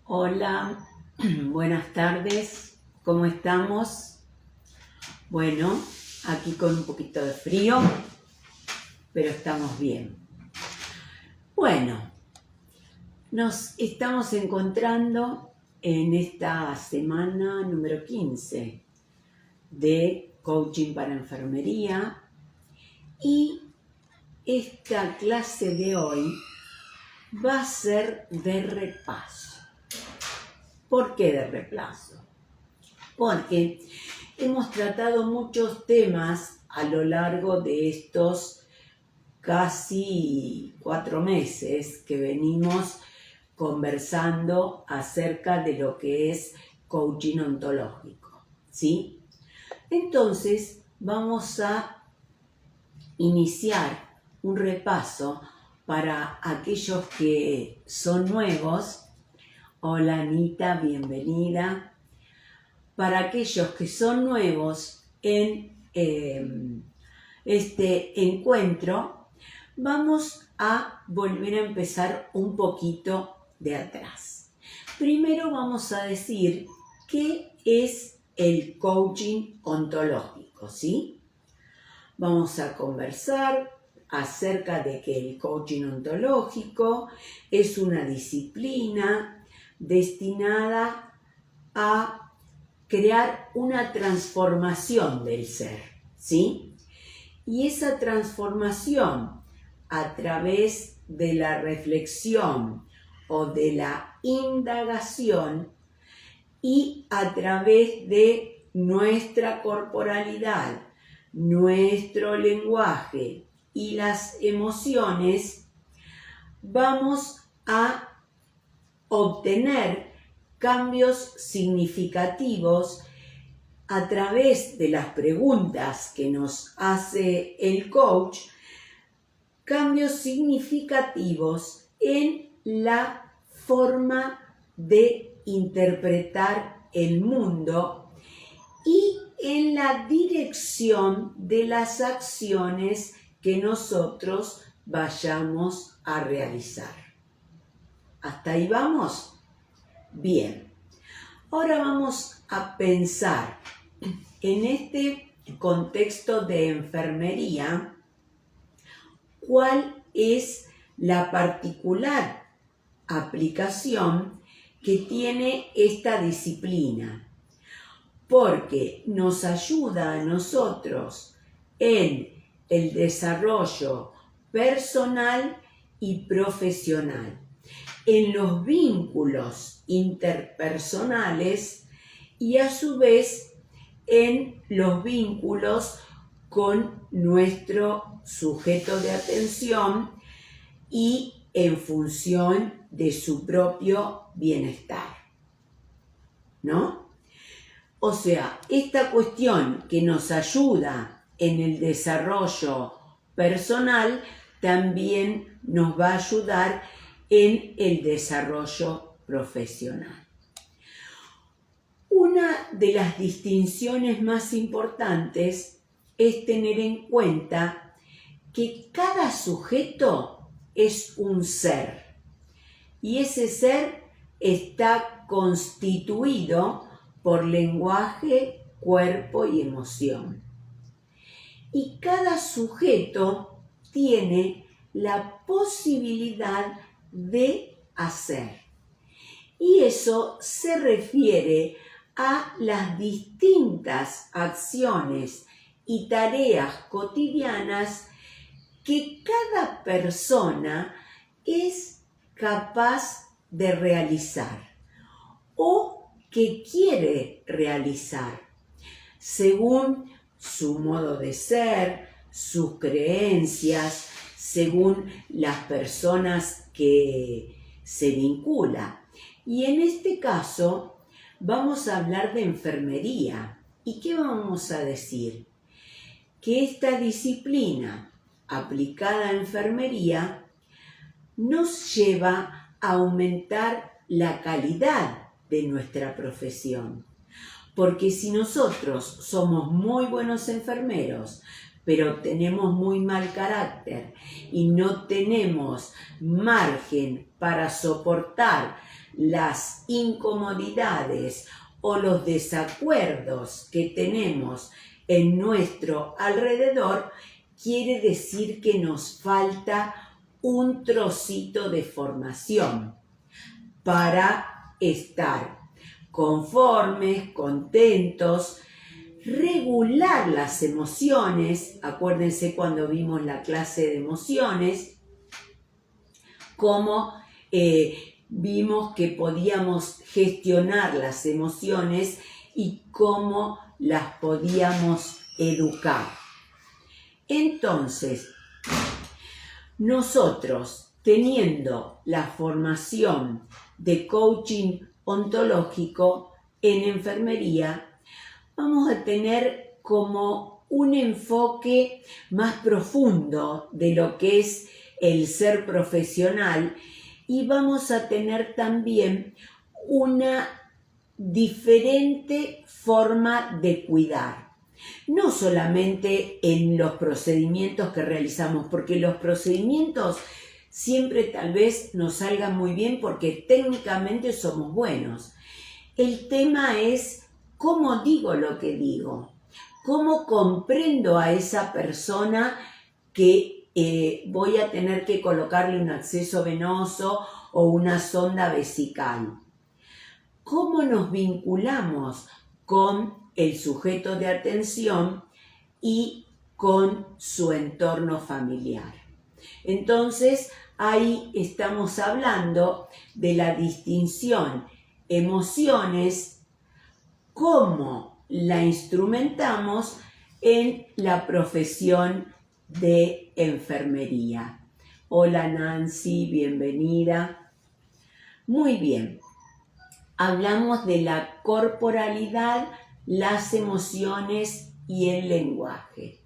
Hola, buenas tardes, ¿cómo estamos? Bueno, aquí con un poquito de frío, pero estamos bien. Bueno, nos estamos encontrando en esta semana número 15 de Coaching para Enfermería y esta clase de hoy va a ser de repaso. ¿Por qué de repaso? Porque hemos tratado muchos temas a lo largo de estos casi 4 meses que venimos conversando acerca de lo que es coaching ontológico, ¿sí? Entonces vamos a iniciar un repaso para aquellos que son nuevos. Hola Anita, bienvenida. Para aquellos que son nuevos en este encuentro, vamos a volver a empezar un poquito de atrás. Primero vamos a decir qué es el coaching ontológico, ¿sí? Vamos a conversar acerca de que el coaching ontológico es una disciplina destinada a crear una transformación del ser, ¿sí? Y esa transformación a través de la reflexión o de la indagación y a través de nuestra corporalidad, nuestro lenguaje y las emociones, vamos a obtener cambios significativos a través de las preguntas que nos hace el coach, cambios significativos en la forma de interpretar el mundo y en la dirección de las acciones que nosotros vayamos a realizar. ¿Hasta ahí vamos? Bien, ahora vamos a pensar en este contexto de enfermería, cuál es la particular aplicación que tiene esta disciplina, porque nos ayuda a nosotros en el desarrollo personal y profesional, en los vínculos interpersonales y a su vez en los vínculos con nuestro sujeto de atención y en función de su propio bienestar, ¿no? O sea, esta cuestión que nos ayuda en el desarrollo personal también nos va a ayudar en el desarrollo profesional. Una de las distinciones más importantes es tener en cuenta que cada sujeto es un ser y ese ser está constituido por lenguaje, cuerpo y emoción. Y cada sujeto tiene la posibilidad de hacer. Y eso se refiere a las distintas acciones y tareas cotidianas que cada persona es capaz de realizar o que quiere realizar, según su modo de ser, sus creencias, según las personas que se vincula. Y en este caso vamos a hablar de enfermería. ¿Y qué vamos a decir? Que esta disciplina aplicada a enfermería nos lleva a aumentar la calidad de nuestra profesión. Porque si nosotros somos muy buenos enfermeros, pero tenemos muy mal carácter y no tenemos margen para soportar las incomodidades o los desacuerdos que tenemos en nuestro alrededor, quiere decir que nos falta un trocito de formación para estar conformes, contentos, regular las emociones. Acuérdense cuando vimos la clase de emociones, cómo vimos que podíamos gestionar las emociones y cómo las podíamos educar. Entonces, nosotros, teniendo la formación de coaching ontológico en enfermería, vamos a tener como un enfoque más profundo de lo que es el ser profesional y vamos a tener también una diferente forma de cuidar. No solamente en los procedimientos que realizamos, porque los procedimientos siempre tal vez nos salgan muy bien porque técnicamente somos buenos. El tema es cómo digo lo que digo, cómo comprendo a esa persona que voy a tener que colocarle un acceso venoso o una sonda vesical. ¿Cómo nos vinculamos con el sujeto de atención y con su entorno familiar? Entonces, ahí estamos hablando de la distinción emociones, cómo la instrumentamos en la profesión de enfermería. Hola Nancy, bienvenida. Muy bien, hablamos de la corporalidad, las emociones y el lenguaje.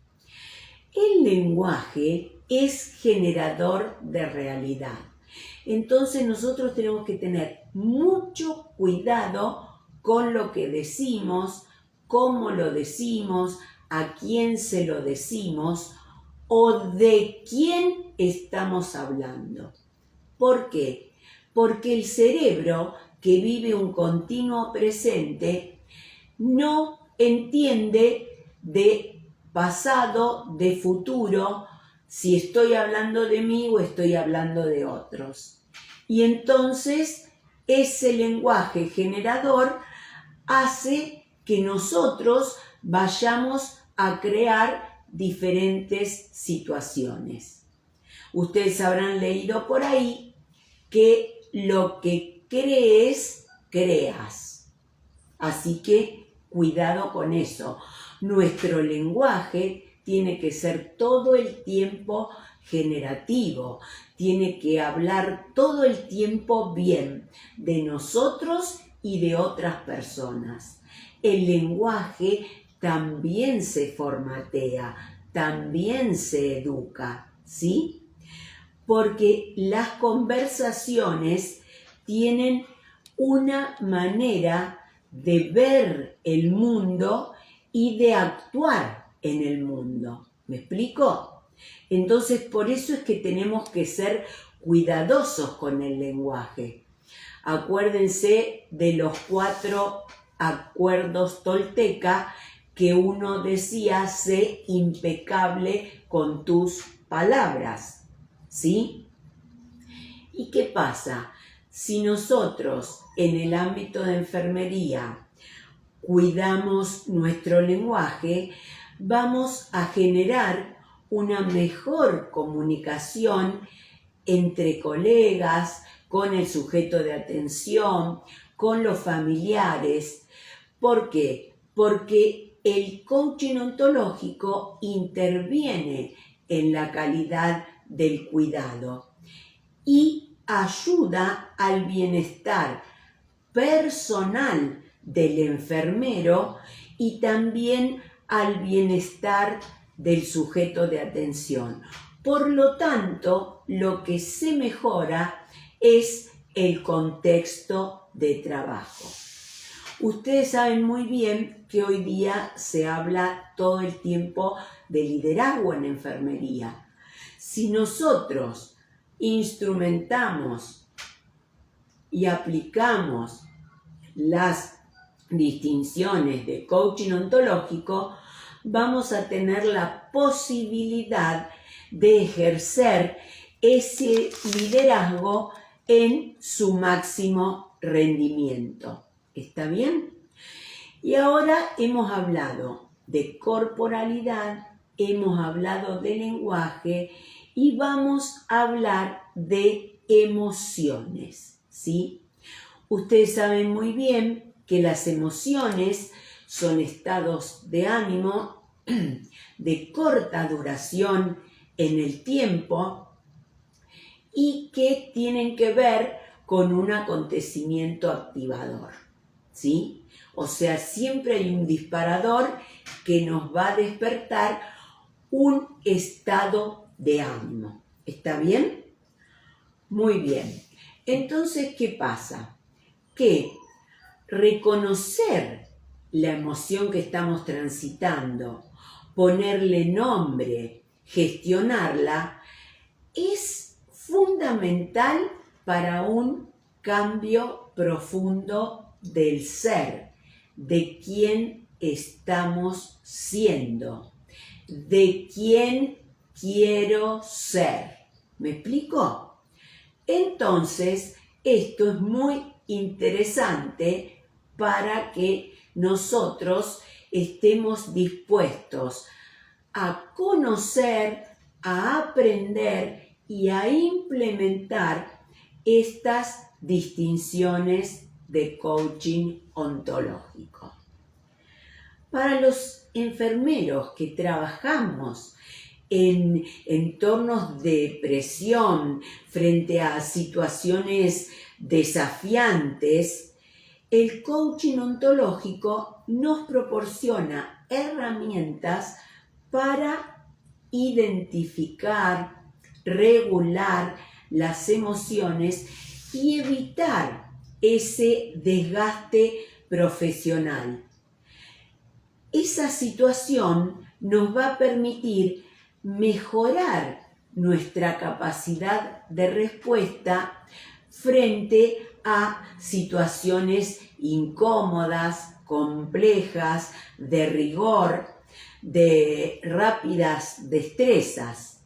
El lenguaje es generador de realidad. Entonces nosotros tenemos que tener mucho cuidado con lo que decimos, cómo lo decimos, a quién se lo decimos o de quién estamos hablando. ¿Por qué? Porque el cerebro, que vive un continuo presente, no entiende de pasado, de futuro, si estoy hablando de mí o estoy hablando de otros. Y entonces ese lenguaje generador hace que nosotros vayamos a crear diferentes situaciones. Ustedes habrán leído por ahí que lo que crees, creas. Así que cuidado con eso. Nuestro lenguaje tiene que ser todo el tiempo generativo, tiene que hablar todo el tiempo bien de nosotros y de otras personas. El lenguaje también se formatea, también se educa, ¿sí? Porque las conversaciones tienen una manera de ver el mundo y de actuar en el mundo. ¿Me explico? Entonces, por eso es que tenemos que ser cuidadosos con el lenguaje. Acuérdense de los 4 acuerdos tolteca que uno decía: sé impecable con tus palabras, ¿sí? ¿Y qué pasa? Si nosotros en el ámbito de enfermería cuidamos nuestro lenguaje, vamos a generar una mejor comunicación entre colegas, con el sujeto de atención, con los familiares. ¿Por qué? Porque el coaching ontológico interviene en la calidad del cuidado y ayuda al bienestar personal del enfermero y también al bienestar del sujeto de atención. Por lo tanto, lo que se mejora es el contexto de trabajo. Ustedes saben muy bien que hoy día se habla todo el tiempo de liderazgo en enfermería. Si nosotros instrumentamos y aplicamos las distinciones de coaching ontológico, vamos a tener la posibilidad de ejercer ese liderazgo en su máximo rendimiento. ¿Está bien? Y ahora hemos hablado de corporalidad, hemos hablado de lenguaje y vamos a hablar de emociones, ¿sí? Ustedes saben muy bien que las emociones son estados de ánimo de corta duración en el tiempo y que tienen que ver con un acontecimiento activador, ¿sí? O sea, siempre hay un disparador que nos va a despertar un estado de ánimo. ¿Está bien? Muy bien. Entonces, ¿qué pasa? Que reconocer la emoción que estamos transitando, ponerle nombre, gestionarla, es fundamental para un cambio profundo del ser, de quién estamos siendo, de quién quiero ser. ¿Me explico? Entonces, esto es muy interesante para que nosotros estemos dispuestos a conocer, a aprender y a implementar estas distinciones de coaching ontológico. Para los enfermeros que trabajamos en entornos de presión frente a situaciones desafiantes, el coaching ontológico nos proporciona herramientas para identificar, regular las emociones y evitar ese desgaste profesional. Esa situación nos va a permitir mejorar nuestra capacidad de respuesta frente a situaciones incómodas, complejas, de rigor, de rápidas destrezas.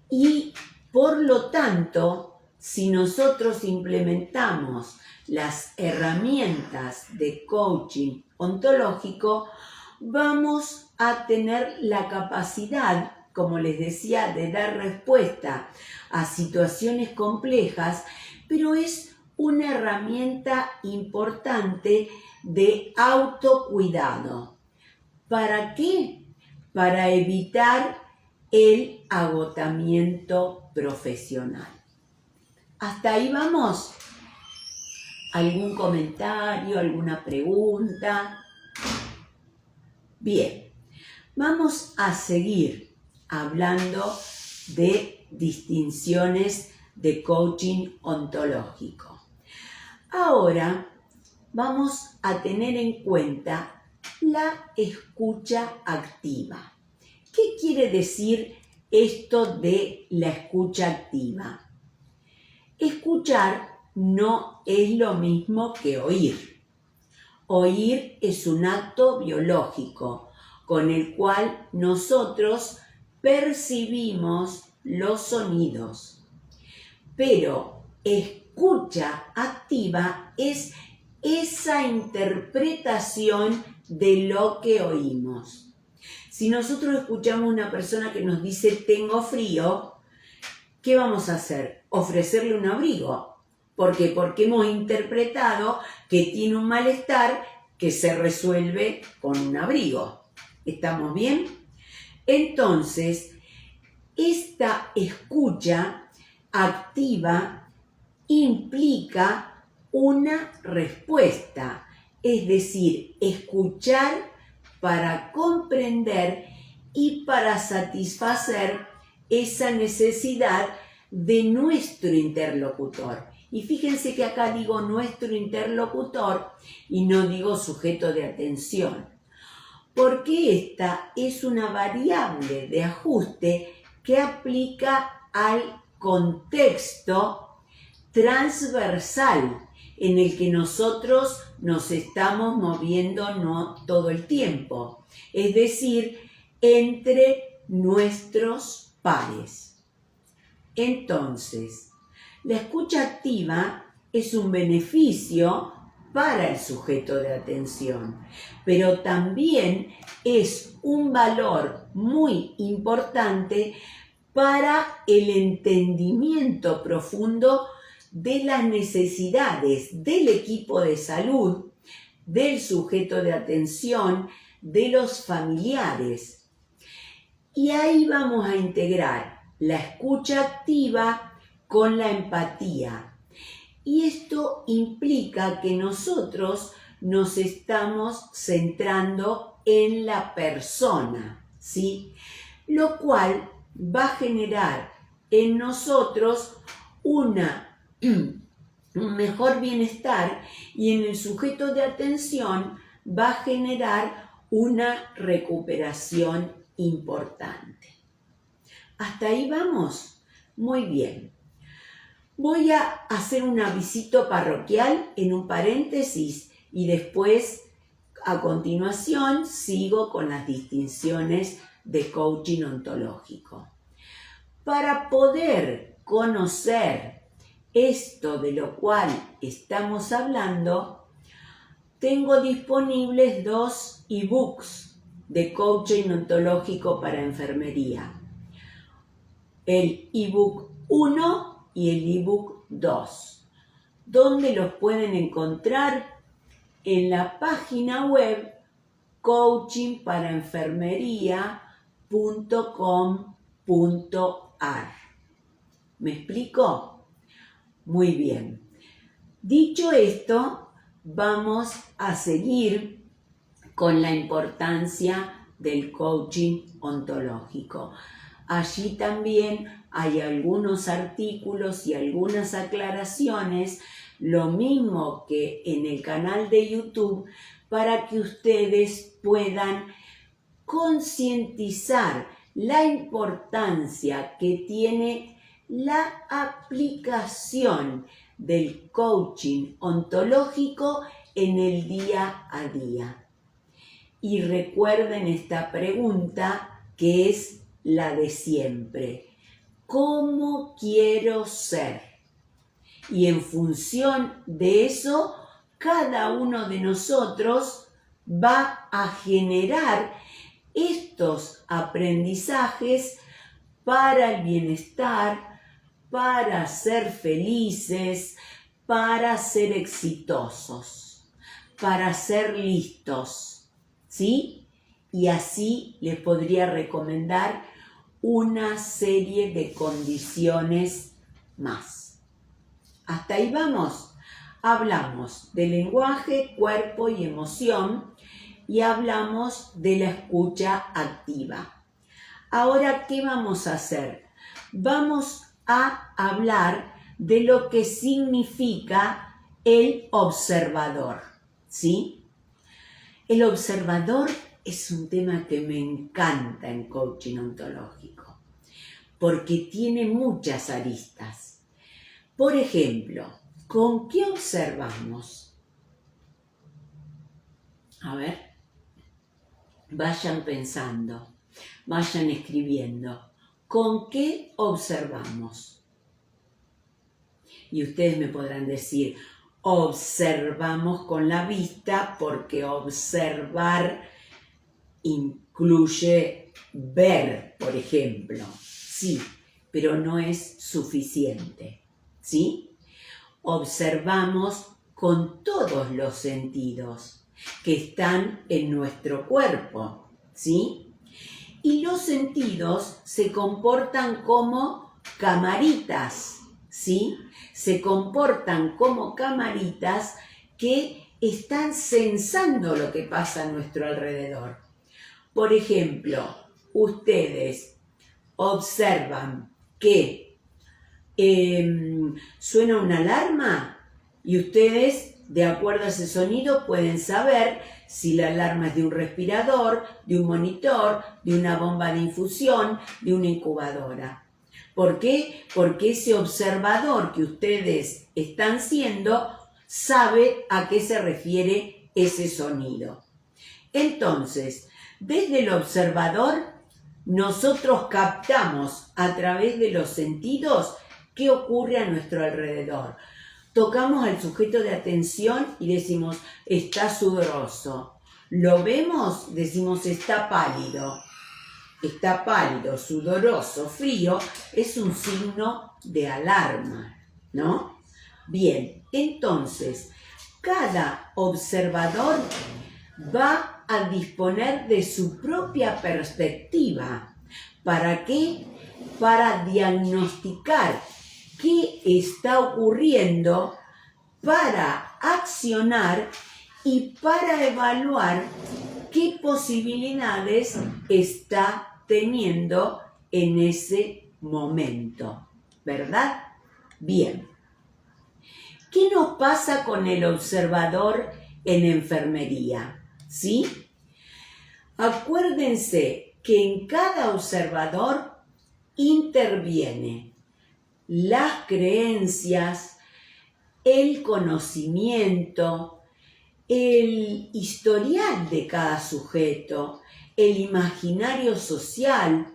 Y por lo tanto, si nosotros implementamos las herramientas de coaching ontológico, vamos a tener la capacidad, como les decía, de dar respuesta a situaciones complejas, pero es una herramienta importante de autocuidado. ¿Para qué? Para evitar el agotamiento profesional. ¿Hasta ahí vamos? ¿Algún comentario, alguna pregunta? Bien, vamos a seguir hablando de distinciones de coaching ontológico. Ahora vamos a tener en cuenta la escucha activa. ¿Qué quiere decir esto de la escucha activa? Escuchar no es lo mismo que oír. Oír es un acto biológico con el cual nosotros percibimos los sonidos. Pero escucha activa es esa interpretación de lo que oímos. Si nosotros escuchamos a una persona que nos dice tengo frío, ¿qué vamos a hacer? Ofrecerle un abrigo. ¿Por qué? Porque hemos interpretado que tiene un malestar que se resuelve con un abrigo. ¿Estamos bien? Entonces, esta escucha activa implica una respuesta, es decir, escuchar para comprender y para satisfacer esa necesidad de nuestro interlocutor. Y fíjense que acá digo nuestro interlocutor y no digo sujeto de atención, porque esta es una variable de ajuste que aplica al contexto transversal en el que nosotros nos estamos moviendo no todo el tiempo, es decir, entre nuestros pares. Entonces, la escucha activa es un beneficio para el sujeto de atención, pero también es un valor muy importante para el entendimiento profundo de las necesidades del equipo de salud, del sujeto de atención, de los familiares. Y ahí vamos a integrar la escucha activa con la empatía. Y esto implica que nosotros nos estamos centrando en la persona, ¿sí? Lo cual va a generar en nosotros un mejor bienestar y en el sujeto de atención va a generar una recuperación importante. ¿Hasta ahí vamos? Muy bien. Voy a hacer un avisito parroquial en un paréntesis y después, a continuación, sigo con las distinciones de coaching ontológico. Para poder conocer esto de lo cual estamos hablando, tengo disponibles 2 ebooks de coaching ontológico para enfermería. El ebook 1 y el ebook 2. ¿Dónde los pueden encontrar? En la página web coachingparaenfermería.com.ar. ¿Me explico? Muy bien. Dicho esto, vamos a seguir con la importancia del coaching ontológico. Allí también hay algunos artículos y algunas aclaraciones, lo mismo que en el canal de YouTube, para que ustedes puedan concientizar la importancia que tiene la aplicación del coaching ontológico en el día a día. Y recuerden esta pregunta que es la de siempre. ¿Cómo quiero ser? Y en función de eso, cada uno de nosotros va a generar estos aprendizajes para el bienestar, para ser felices, para ser exitosos, para ser listos, ¿sí? Y así les podría recomendar una serie de condiciones más. ¿Hasta ahí vamos? Hablamos de lenguaje, cuerpo y emoción y hablamos de la escucha activa. Ahora, ¿qué vamos a hacer? Vamos a hablar de lo que significa el observador, ¿sí? El observador es un tema que me encanta en coaching ontológico, porque tiene muchas aristas. Por ejemplo, ¿con qué observamos? A ver, vayan pensando, vayan escribiendo. ¿Con qué observamos? Y ustedes me podrán decir, observamos con la vista, porque observar incluye ver, por ejemplo. Sí, pero no es suficiente, ¿sí? Observamos con todos los sentidos que están en nuestro cuerpo, ¿sí? Y los sentidos se comportan como camaritas, ¿sí? Se comportan como camaritas que están sensando lo que pasa a nuestro alrededor. Por ejemplo, ustedes observan que suena una alarma y ustedes, de acuerdo a ese sonido, pueden saber si la alarma es de un respirador, de un monitor, de una bomba de infusión, de una incubadora. ¿Por qué? Porque ese observador que ustedes están siendo sabe a qué se refiere ese sonido. Entonces, desde el observador, nosotros captamos a través de los sentidos qué ocurre a nuestro alrededor. Tocamos al sujeto de atención y decimos, está sudoroso. Lo vemos, decimos, está pálido. Está pálido, sudoroso, frío, es un signo de alarma, ¿no? Bien, entonces, cada observador va a disponer de su propia perspectiva. ¿Para qué? Para diagnosticar qué está ocurriendo, para accionar y para evaluar qué posibilidades está teniendo en ese momento, ¿verdad? Bien. ¿Qué nos pasa con el observador en enfermería? ¿Sí? Acuérdense que en cada observador interviene las creencias, el conocimiento, el historial de cada sujeto, el imaginario social,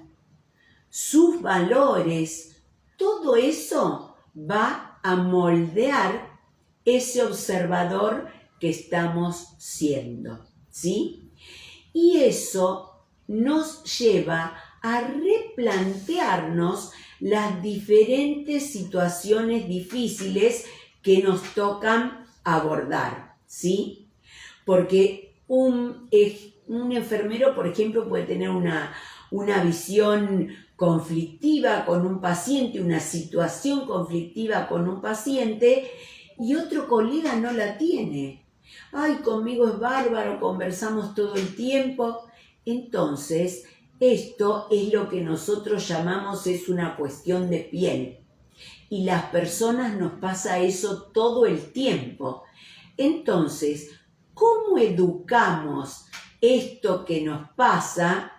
sus valores, todo eso va a moldear ese observador que estamos siendo, ¿sí? Y eso nos lleva a replantearnos las diferentes situaciones difíciles que nos tocan abordar, ¿sí? Porque un enfermero, por ejemplo, puede tener una visión conflictiva con un paciente, una situación conflictiva con un paciente, y otro colega no la tiene. Ay, conmigo es bárbaro, conversamos todo el tiempo. Entonces, esto es lo que nosotros llamamos, es una cuestión de piel. Y las personas nos pasa eso todo el tiempo. Entonces, ¿cómo educamos esto que nos pasa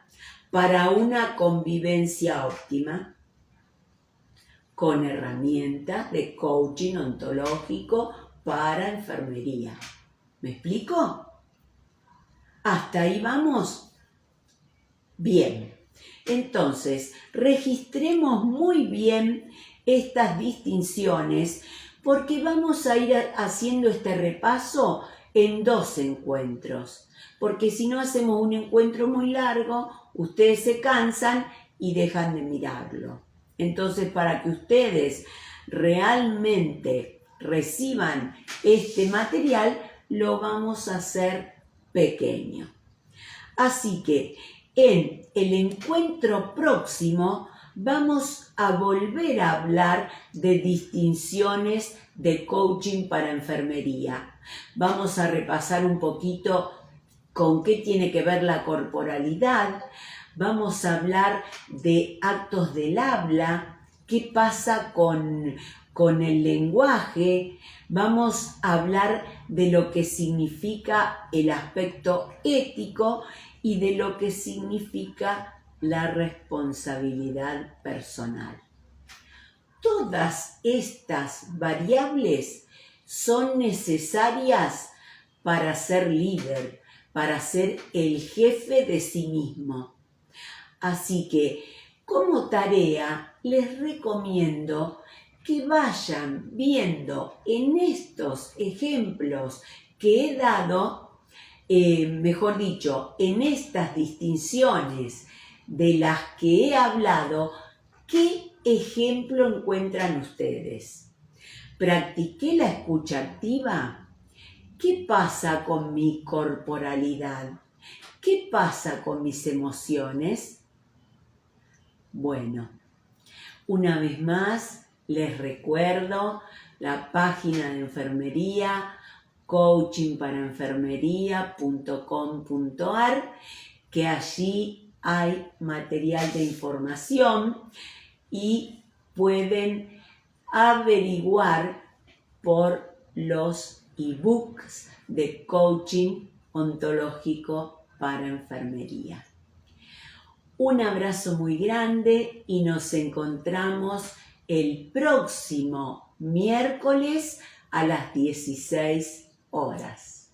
para una convivencia óptima? Con herramientas de coaching ontológico para enfermería. ¿Me explico? ¿Hasta ahí vamos? Bien. Entonces, registremos muy bien estas distinciones porque vamos a ir haciendo este repaso en 2 encuentros. Porque si no hacemos un encuentro muy largo, ustedes se cansan y dejan de mirarlo. Entonces, para que ustedes realmente reciban este material, lo vamos a hacer pequeño. Así que en el encuentro próximo vamos a volver a hablar de distinciones de coaching para enfermería. Vamos a repasar un poquito con qué tiene que ver la corporalidad. Vamos a hablar de actos del habla, qué pasa con el lenguaje. Vamos a hablar de lo que significa el aspecto ético y de lo que significa la responsabilidad personal. Todas estas variables son necesarias para ser líder, para ser el jefe de sí mismo. Así que, como tarea, les recomiendo que vayan viendo en estos ejemplos que he dado, mejor dicho, en estas distinciones de las que he hablado, ¿qué ejemplo encuentran ustedes? ¿Practiqué la escucha activa? ¿Qué pasa con mi corporalidad? ¿Qué pasa con mis emociones? Bueno, una vez más les recuerdo la página de enfermería coachingparaenfermería.com.ar, que allí hay material de información y pueden averiguar por los ebooks de coaching ontológico para enfermería. Un abrazo muy grande y nos encontramos el próximo miércoles a las 16 horas.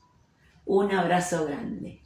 Un abrazo grande.